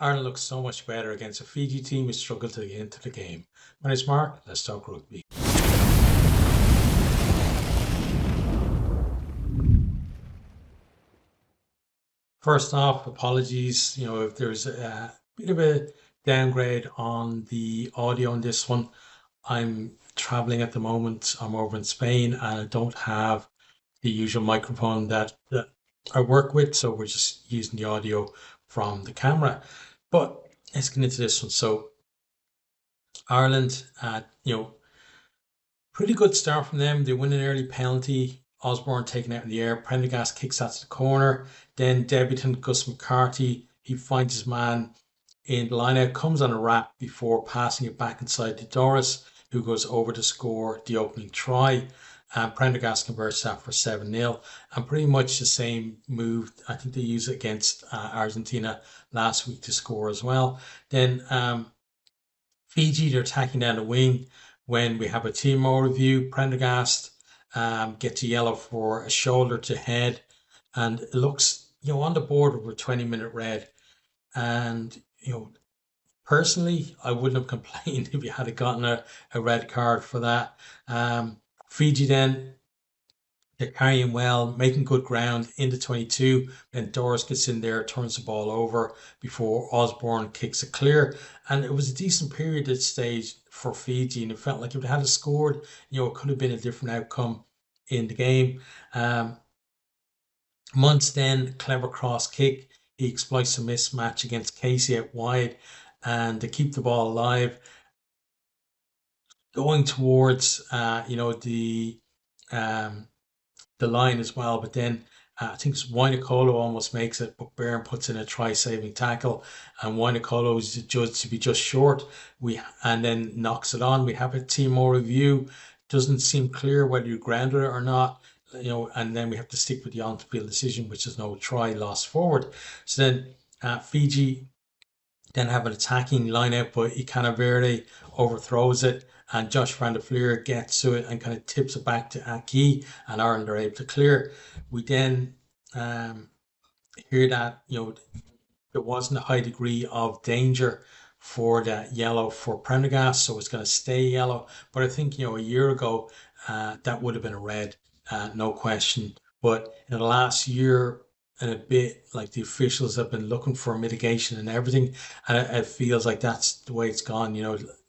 Ireland looks so much better against a Fiji team who struggled to get into the game. My name's Mark. Let's talk rugby. First off, apologies. If there's a bit of a downgrade on the audio on this one, I'm traveling at the moment. I'm over in Spain and I don't have the usual microphone that I work with, so we're just using the audio from the camera. But let's get into this one. So Ireland, pretty good start from them. They win an early penalty. Osborne taken out in the air. Prendergast kicks that to the corner. Then debutant Gus McCarthy, he finds his man in the lineout, comes on a wrap before passing it back inside to Doris, who goes over to score the opening try. And Prendergast converts that for 7-0. And pretty much the same move. I think they used it against Argentina last week to score as well. Then Fiji, they're attacking down the wing. When we have a TMO review, Prendergast gets a yellow for a shoulder to head, and it looks, on the board with a 20-minute red. And, personally, I wouldn't have complained if you had gotten a red card for that. Fiji then, they're carrying well, making good ground into 22. Then Doris gets in there, turns the ball over before Osborne kicks it clear. And it was a decent period at stage for Fiji, and it felt like if they had scored, it could have been a different outcome in the game. Muntz then, clever cross kick. He exploits a mismatch against Casey out wide, and they keep the ball alive. Going towards, the line as well, but then I think it's Wynakolo almost makes it, but Byrne puts in a try-saving tackle, and Wynakolo is judged to be just short. And then knocks it on. We have a TMO review. Doesn't seem clear whether you grounded it or not, and then we have to stick with the on-field decision, which is no try lost forward. So then Fiji then have an attacking line out, but Ikanaverde overthrows it, and Josh van der Fleer gets to it and kind of tips it back to Aki, and Ireland are able to clear. We then hear that there wasn't a high degree of danger for that yellow for Prendergast, so it's going to stay yellow. But I think a year ago that would have been a red, no question. But in the last year and a bit, like, the officials have been looking for mitigation and everything, and it feels like that's the way it's gone.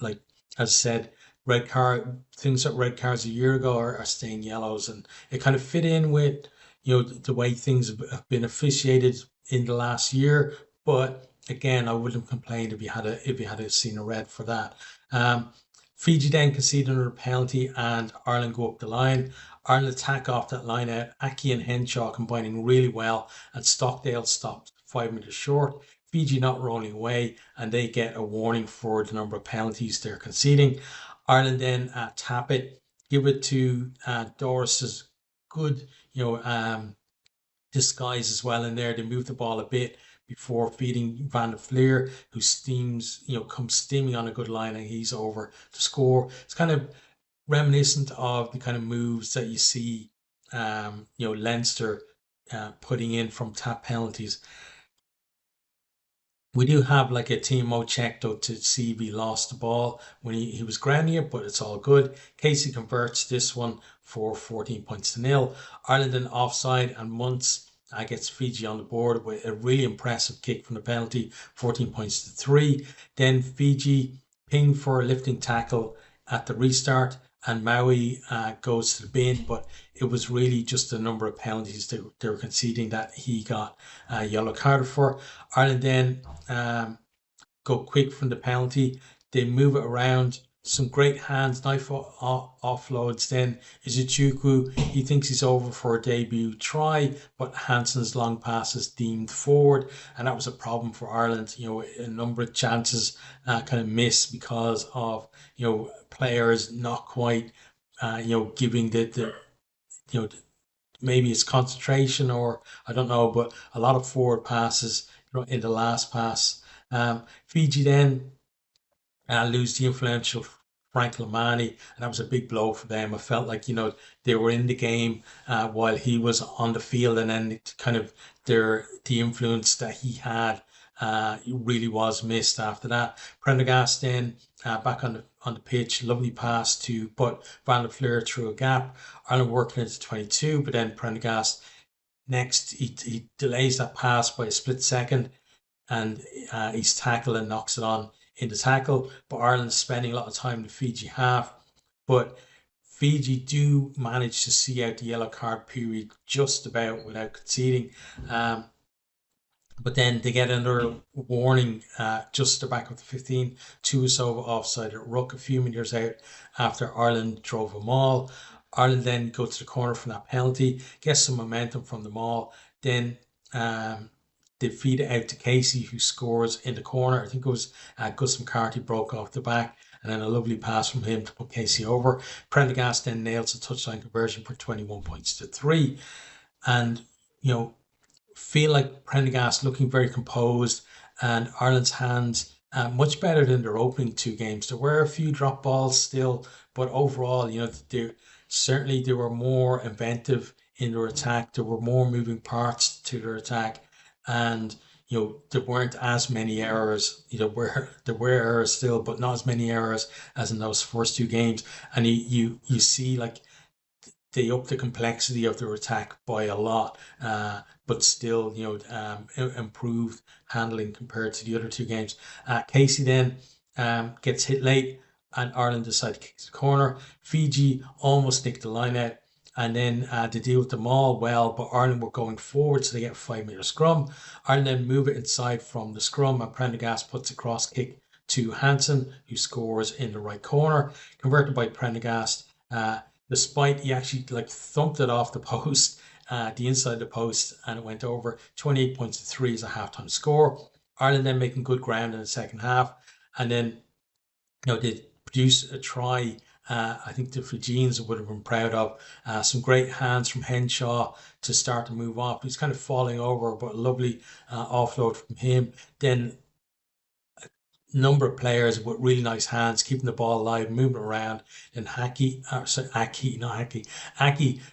Like, as I said, red card things that red cards a year ago are staying yellows, and it kind of fit in with the way things have been officiated in the last year. But again, I wouldn't have complained if you had seen a red for that. Fiji then conceded another penalty, and Ireland go up the line. Ireland attack off that line out. Aki and Henshaw combining really well, and Stockdale stopped 5 minutes short. Fiji not rolling away, and they get a warning for the number of penalties they're conceding. Ireland then tap it, give it to Doris's good, disguise as well in there. They move the ball a bit before feeding Van der Fleer, who comes steaming on a good line, and he's over to score. It's kind of reminiscent of the kind of moves that you see, Leinster putting in from tap penalties. We do have like a TMO check though to see if he lost the ball when he was grounding it, but it's all good. Casey converts this one for 14 points to 0. Ireland in offside, and Muntz gets Fiji on the board with a really impressive kick from the penalty, 14 points to 3. Then Fiji ping for a lifting tackle at the restart, and Maui goes to the bin, but it was really just the number of penalties they were conceding that he got a yellow card for. Ireland then go quick from the penalty. They move it around. Some great hands, knife offloads. Then Izuchuku, he thinks he's over for a debut try, but Hansen's long pass is deemed forward, and that was a problem for Ireland. A number of chances kind of missed because of players not quite giving the maybe it's concentration, or I don't know, but a lot of forward passes in the last pass. Fiji then lose the influential Frank Lamani, and that was a big blow for them. I felt like they were in the game while he was on the field, and then it kind of the influence that he had It really was missed after that. Prendergast then back on the pitch, lovely pass to put Van der Fleur through a gap. Ireland working into 22, but then Prendergast next he delays that pass by a split second, and he's tackled and knocks it on in the tackle. But Ireland's spending a lot of time in the Fiji half, but Fiji do manage to see out the yellow card period just about without conceding. But then they get another warning just the back of the 15. Tuisova offside at Ruck a few metres out after Ireland drove a maul. Ireland then go to the corner from that penalty, get some momentum from the maul. Then they feed it out to Casey, who scores in the corner. I think it was Gus McCarthy broke off the back, and then a lovely pass from him to put Casey over. Prendergast then nails a touchline conversion for 21 points to 3. And, you know, feel like Prendergast looking very composed, and Ireland's hands much better than their opening two games. There were a few drop balls still, but overall, you know, they were more inventive in their attack. There were more moving parts to their attack, and you know there weren't as many errors. You know, where there were errors still, but not as many errors as in those first two games. And you see like they up the complexity of their attack by a lot, but still, you know, improved handling compared to the other two games. Casey then gets hit late, and Ireland decide to kick the corner. Fiji almost nicked the line out, and then they deal with them all well, but Ireland were going forward, so they get a 5 metre scrum. Ireland then move it inside from the scrum, and Prendergast puts a cross kick to Hansen, who scores in the right corner, converted by Prendergast. Despite he actually like thumped it off the post, the inside the post, and it went over. 28 points to 3 is a halftime score. Ireland then making good ground in the second half, and then you know they produce a try. I think the Fijians would have been proud of. Some great hands from Henshaw to start to move off. He's kind of falling over, but a lovely offload from him. Then number of players with really nice hands, keeping the ball alive, moving around. And Aki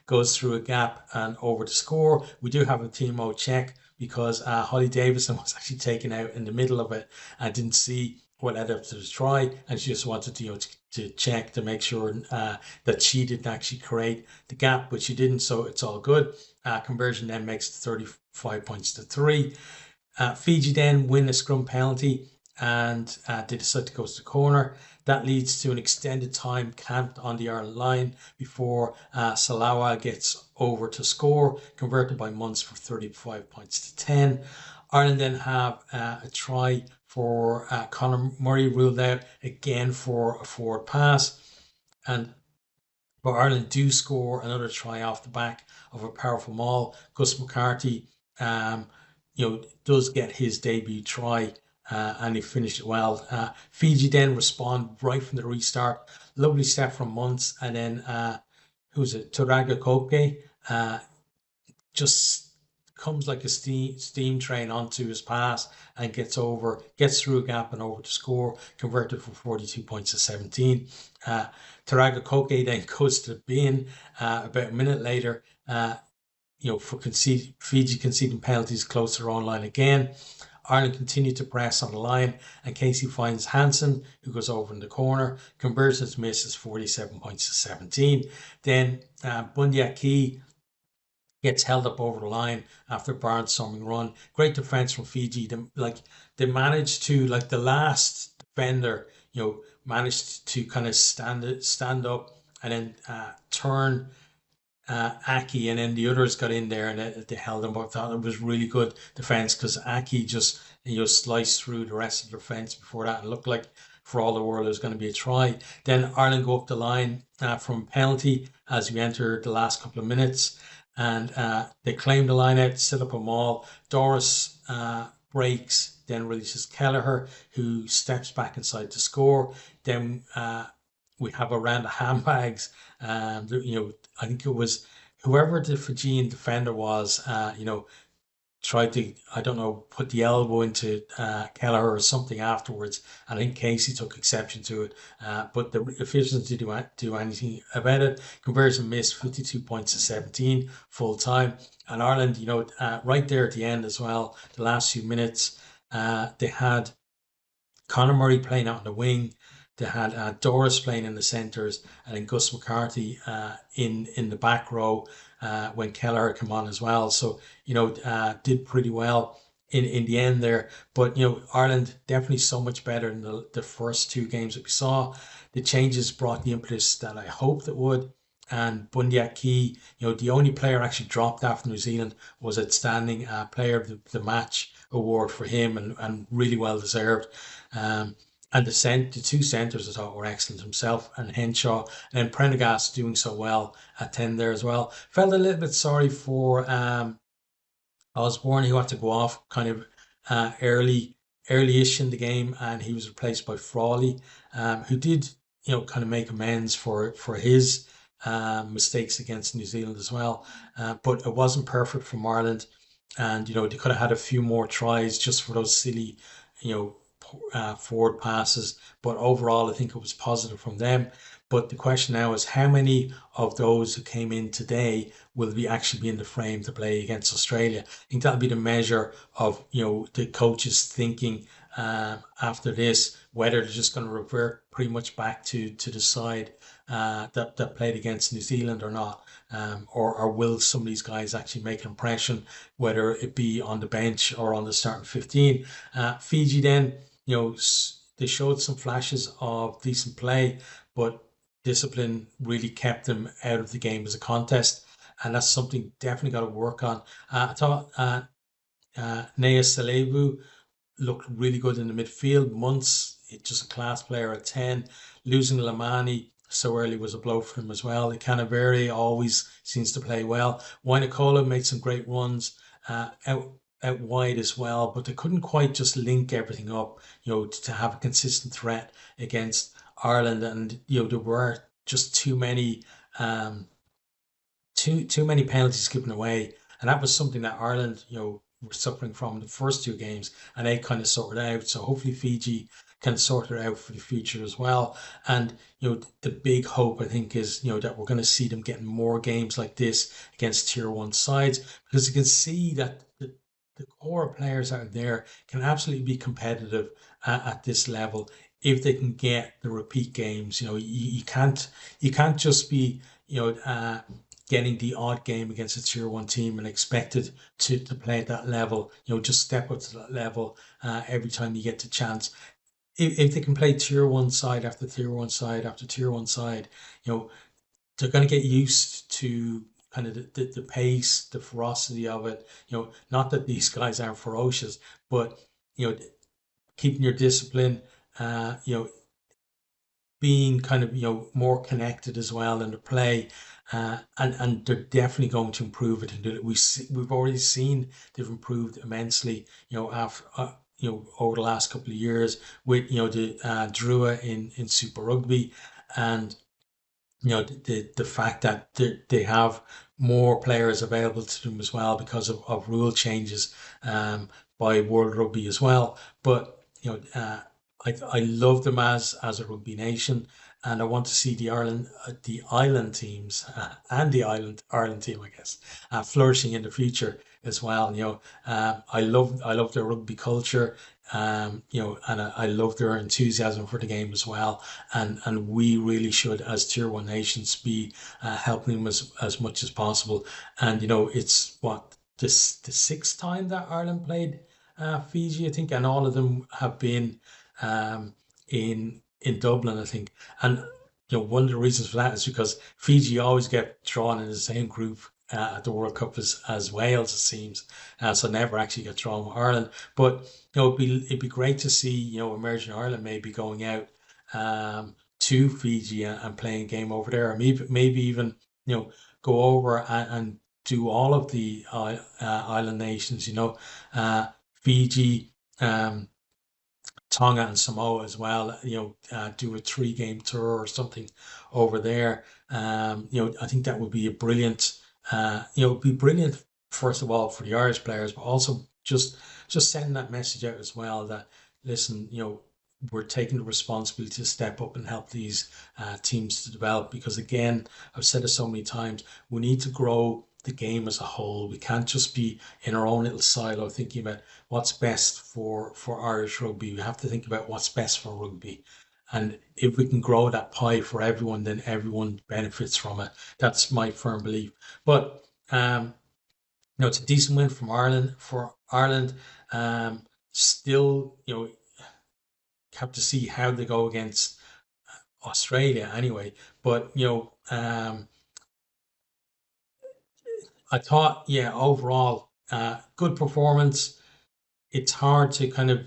goes through a gap and over to score. We do have a team mode check because Holly Davison was actually taken out in the middle of it and didn't see what led up to the try, and she just wanted to, you know, to check to make sure that she didn't actually create the gap, but she didn't, so it's all good. Conversion then makes it 35 points to 3. Fiji then win a scrum penalty, and they decide to go to the corner. That leads to an extended time camped on the Ireland line before Salawa gets over to score, converted by Munce for 35 points to 10. Ireland then have a try for Conor Murray ruled out again for a forward pass, but Ireland do score another try off the back of a powerful maul. Gus McCarthy, does get his debut try, and he finished it well. Fiji then respond right from the restart. Lovely step from Munce, and then who's it? Turaga Koke just comes like a steam train onto his pass and gets through a gap and over to score, converted for 42 points to 17. Taraga Koke then goes to the bin about a minute later, for Fiji conceding penalties close to their own line again. Ireland continue to press on the line, and Casey finds Hansen, who goes over in the corner. Conversions misses 47 points to 17. Then Bundy Aki gets held up over the line after barnstorming run. Great defense from Fiji. They managed to, like the last defender, managed to kind of stand up and then turn Aki, and then the others got in there and they held him. But I thought it was really good defense because Aki just sliced through the rest of the defense before that and looked like for all the world it was going to be a try. Then Ireland go up the line from penalty as we enter the last couple of minutes, and they claim the line out, set up a maul. Doris breaks, then releases Kelleher, who steps back inside to score. Then we have a round of handbags. I think it was whoever the Fijian defender was, tried to, I don't know, put the elbow into Kelleher or something afterwards. And I think Casey took exception to it. But the officials didn't do anything about it. Conversion missed 52 points to 17 full time. And Ireland, right there at the end as well, the last few minutes, They had Conor Murray playing out on the wing. They had Doris playing in the centres, and then Gus McCarthy in the back row when Kelleher came on as well. So did pretty well in the end there. But Ireland definitely so much better than the first two games that we saw. The changes brought the impetus that I hoped it would. And Bundy Key, the only player actually dropped after New Zealand was outstanding player of the match award for him, and really well deserved. Um, and the two centres I thought were excellent, himself and Henshaw, and then Prendergast doing so well at 10 there as well. Felt a little bit sorry for Osborne, who had to go off kind of early-ish in the game, and he was replaced by Frawley, who did kind of make amends for his mistakes against New Zealand as well. But it wasn't perfect from Ireland, and they could have had a few more tries just for those silly, you know, forward passes. But overall, I think it was positive from them. But the question now is how many of those who came in today will be actually be in the frame to play against Australia? I think that'll be the measure of the coaches thinking after this, whether they're just going to revert pretty much back to the side that played against New Zealand or not, or will some of these guys actually make an impression, whether it be on the bench or on the starting 15. Fiji then, they showed some flashes of decent play, but discipline really kept them out of the game as a contest, and that's something definitely got to work on. I thought Nea Salebu looked really good in the midfield. Munce, just a class player at 10. Losing Lamani so early was a blow for him as well. Canaveri always seems to play well. Wainakola made some great runs out wide as well, but they couldn't quite just link everything up, to have a consistent threat against Ireland. And there were just too many penalties given away, and that was something that Ireland, were suffering from the first two games, and they kind of sorted out. So hopefully Fiji can sort it out for the future as well. And the big hope I think is that we're going to see them getting more games like this against tier one sides, because you can see that the core players out there can absolutely be competitive at this level if they can get the repeat games. You can't just be getting the odd game against a tier one team and expected to play at that level. Just step up to that level every time you get the chance. If they can play tier one side after tier one side after tier one side, they're going to get used to kind of the pace, the ferocity of it. Not that these guys aren't ferocious, but keeping your discipline, being kind of more connected as well in the play, and they're definitely going to improve it. And we've already seen they've improved immensely. After over the last couple of years with the Drua in Super Rugby, and the fact that they have more players available to them as well because of rule changes by World Rugby as well. But I love them as a rugby nation, and I want to see the island teams, and the Ireland team, I guess, flourishing in the future as well. I love their rugby culture, and I love their enthusiasm for the game as well. And we really should, as tier one nations, be helping them as much as possible. And it's what the sixth time that Ireland played Fiji, I think, and all of them have been in Dublin, I think. And one of the reasons for that is because Fiji always get drawn in the same group at the World Cup as Wales, it seems, so never actually get drawn with Ireland. But it'd be great to see emerging Ireland maybe going out to Fiji and playing a game over there, or maybe even go over and do all of the island nations. Fiji. Tonga and Samoa as well, do a 3 game tour or something over there. I think that would be a brilliant, it'd be brilliant, first of all, for the Irish players, but also just sending that message out as well that, listen, we're taking the responsibility to step up and help these teams to develop, because again, I've said it so many times, we need to grow the game as a whole. We can't just be in our own little silo thinking about what's best for Irish rugby. We have to think about what's best for rugby. And if we can grow that pie for everyone, then everyone benefits from it. That's my firm belief. But it's a decent win from Ireland for Ireland. Still, have to see how they go against Australia anyway. But I thought, yeah, overall, good performance. It's hard to kind of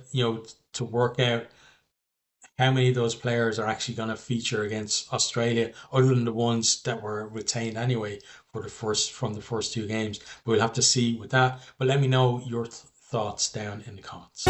to work out how many of those players are actually going to feature against Australia, other than the ones that were retained anyway from the first two games. We'll have to see with that. But let me know your thoughts down in the comments.